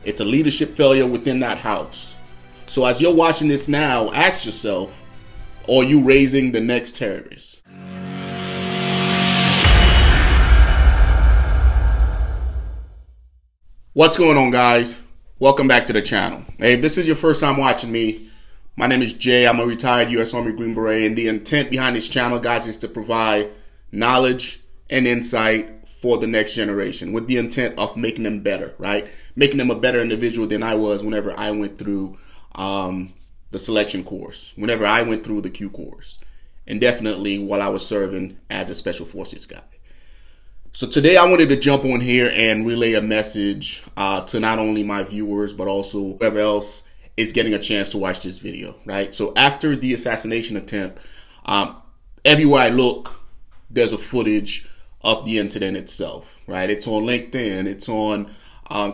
It's a leadership failure within that house. So as you're watching this now, ask yourself, are you raising the next terrorist? What's going on, guys? Welcome back to the channel. Hey, if this is your first time watching me, my name is Jay. I'm a retired U.S. Army Green Beret, and the intent behind this channel, guys, is to provide knowledge and insight for the next generation with the intent of making them better, right? Making them a better individual than I was whenever I went through the selection course, whenever I went through the Q course, and definitely while I was serving as a Special Forces guy. So today I wanted to jump on here and relay a message to not only my viewers, but also whoever else is getting a chance to watch this video, right? So after the assassination attempt, everywhere I look, there's a footage of the incident itself, right? It's on LinkedIn, it's on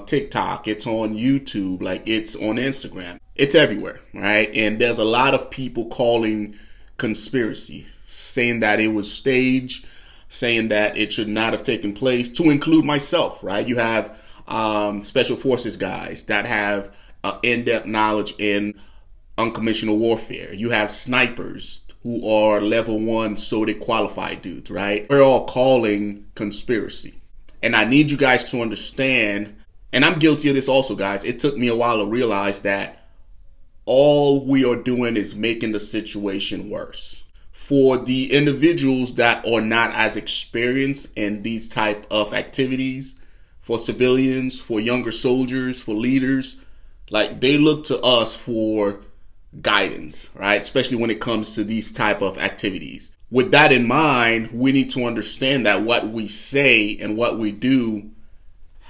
TikTok, it's on YouTube, like it's on Instagram. It's everywhere, right? And there's a lot of people calling conspiracy, saying that it was staged, saying that it should not have taken place, to include myself, right? You have Special Forces guys that have in-depth knowledge in unconventional warfare. You have snipers who are level 1, so they qualified dudes, right? We're all calling conspiracy. And I need you guys to understand, and I'm guilty of this also, guys. It took me a while to realize that all we are doing is making the situation worse. For the individuals that are not as experienced in these type of activities, for civilians, for younger soldiers, for leaders, like they look to us for guidance, right? Especially when it comes to these type of activities. With that in mind, we need to understand that what we say and what we do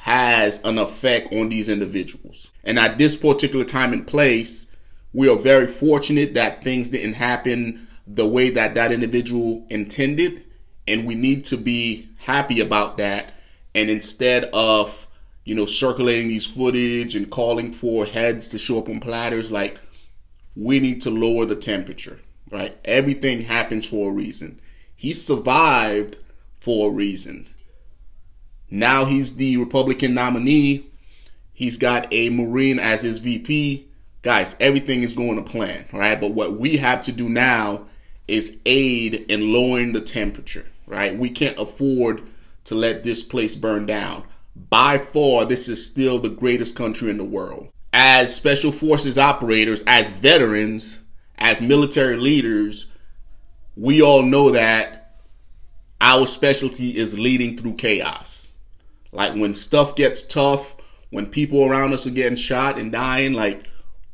has an effect on these individuals. And at this particular time and place, we are very fortunate that things didn't happen the way that that individual intended, and we need to be happy about that. And instead of, you know, circulating these footage and calling for heads to show up on platters, like, we need to lower the temperature, right? Everything happens for a reason. He survived for a reason. Now he's the Republican nominee. He's got a Marine as his VP. Guys, everything is going to plan, right? But what we have to do now is aid in lowering the temperature, right? We can't afford to let this place burn down. By far, this is still the greatest country in the world. As Special Forces operators, as veterans, as military leaders, we all know that our specialty is leading through chaos. Like when stuff gets tough, when people around us are getting shot and dying, like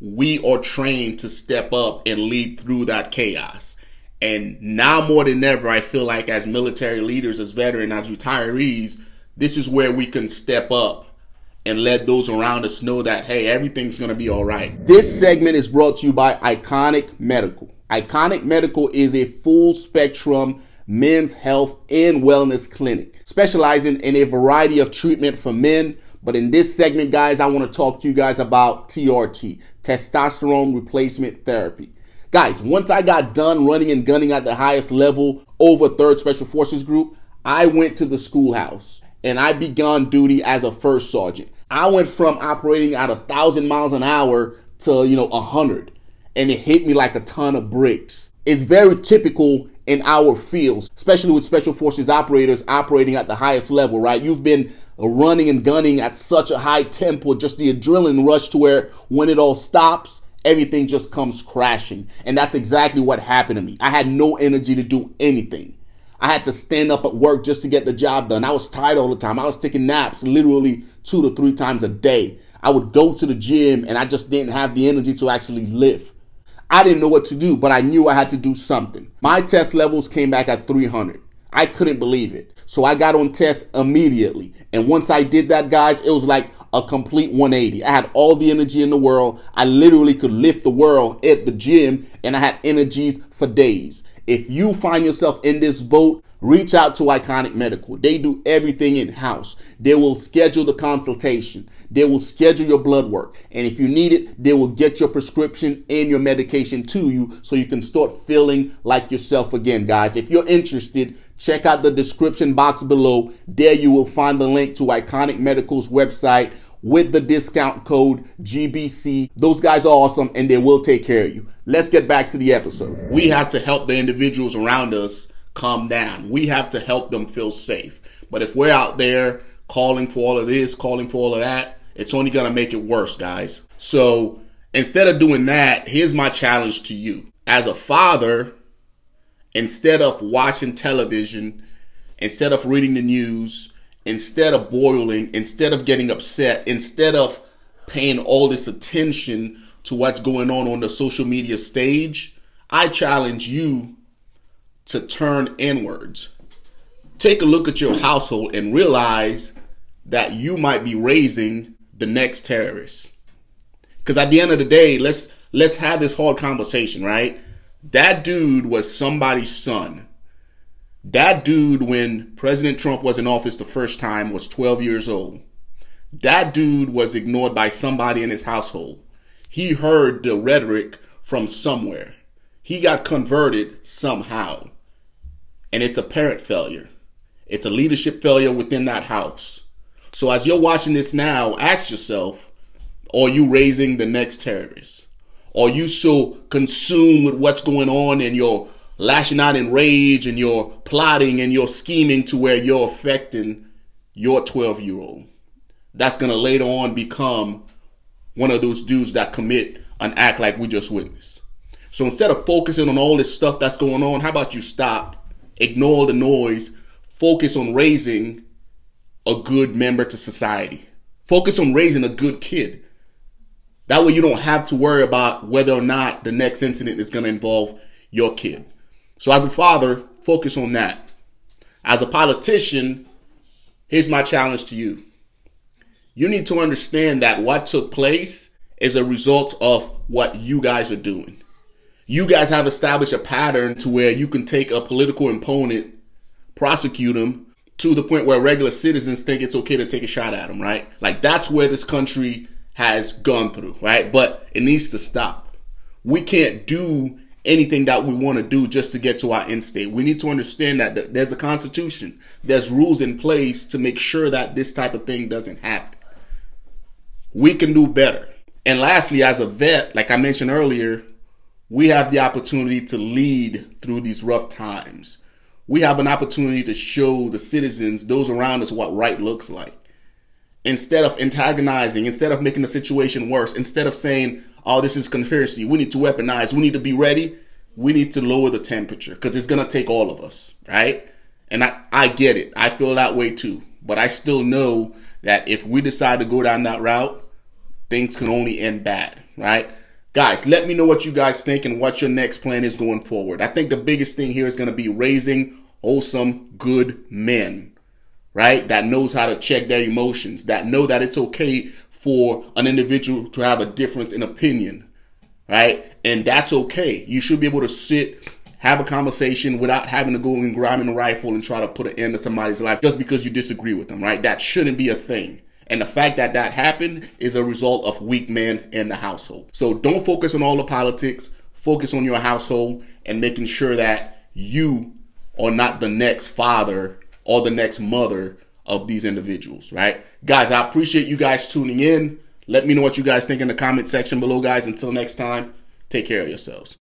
we are trained to step up and lead through that chaos. And now more than ever, I feel like as military leaders, as veterans, as retirees, this is where we can step up and let those around us know that, hey, everything's going to be all right. This segment is brought to you by Iconic Medical. Iconic Medical is a full spectrum men's health and wellness clinic, specializing in a variety of treatment for men. But in this segment, guys, I want to talk to you guys about TRT, testosterone replacement therapy. Guys, once I got done running and gunning at the highest level over 3rd Special Forces Group, I went to the schoolhouse and I began duty as a first sergeant. I went from operating at 1,000 miles an hour to, 100. And it hit me like a ton of bricks. It's very typical in our fields, especially with Special Forces operators operating at the highest level, right? You've been running and gunning at such a high tempo, just the adrenaline rush to where when it all stops, everything just comes crashing. And that's exactly what happened to me. I had no energy to do anything. I had to stand up at work just to get the job done. I was tired all the time. I was taking naps literally 2 to 3 times a day. I would go to the gym and I just didn't have the energy to actually live. I didn't know what to do, but I knew I had to do something. My test levels came back at 300. I couldn't believe it. So I got on test immediately. And once I did that, guys, it was like a complete 180. I had all the energy in the world. I literally could lift the world at the gym, and I had energies for days. If you find yourself in this boat, reach out to Iconic Medical. They do everything in-house. They will schedule the consultation. They will schedule your blood work. And if you need it, they will get your prescription and your medication to you so you can start feeling like yourself again, guys. If you're interested, check out the description box below. There you will find the link to Iconic Medical's website, with the discount code GBC. Those guys are awesome and they will take care of you. Let's get back to the episode. We have to help the individuals around us calm down. We have to help them feel safe. But if we're out there calling for all of this, calling for all of that, it's only going to make it worse, guys. So instead of doing that, here's my challenge to you. As a father, instead of watching television, instead of reading the news, instead of boiling, instead of getting upset, instead of paying all this attention to what's going on the social media stage, I challenge you to turn inwards. Take a look at your household and realize that you might be raising the next terrorist. Because at the end of the day, let's have this hard conversation, right? That dude was somebody's son. That dude, when President Trump was in office the first time, was 12 years old. That dude was ignored by somebody in his household. He heard the rhetoric from somewhere. He got converted somehow. And it's a parent failure. It's a leadership failure within that house. So as you're watching this now, ask yourself, are you raising the next terrorist? Are you so consumed with what's going on and you're lashing out in rage and you're plotting and you're scheming to where you're affecting your 12-year-old? That's going to later on become one of those dudes that commit an act like we just witnessed. So instead of focusing on all this stuff that's going on, how about you stop, ignore the noise, focus on raising a good member to society. Focus on raising a good kid. That way you don't have to worry about whether or not the next incident is going to involve your kid. So as a father, focus on that. As a politician, here's my challenge to you. You need to understand that what took place is a result of what you guys are doing. You guys have established a pattern to where you can take a political opponent, prosecute him to the point where regular citizens think it's okay to take a shot at him, right? Like that's where this country has gone through, right? But it needs to stop. We can't do anything that we want to do just to get to our end state. We need to understand that there's a constitution. There's rules in place to make sure that this type of thing doesn't happen. We can do better. And lastly, as a vet, like I mentioned earlier, we have the opportunity to lead through these rough times. We have an opportunity to show the citizens, those around us, what right looks like. Instead of antagonizing, instead of making the situation worse, instead of saying, oh, this is conspiracy, we need to weaponize, we need to be ready, we need to lower the temperature because it's going to take all of us, right? And I get it. I feel that way too. But I still know that if we decide to go down that route, things can only end bad, right? Guys, let me know what you guys think and what your next plan is going forward. I think the biggest thing here is going to be raising wholesome, good men, right? That knows how to check their emotions, that know that it's okay for an individual to have a difference in opinion, right? And that's okay. You should be able to sit, have a conversation without having to go and grab a rifle and try to put an end to somebody's life just because you disagree with them, right? That shouldn't be a thing. And the fact that that happened is a result of weak men in the household. So don't focus on all the politics. Focus on your household and making sure that you are not the next father or the next mother of these individuals, right? Guys, I appreciate you guys tuning in. Let me know what you guys think in the comment section below, guys. Until next time, take care of yourselves.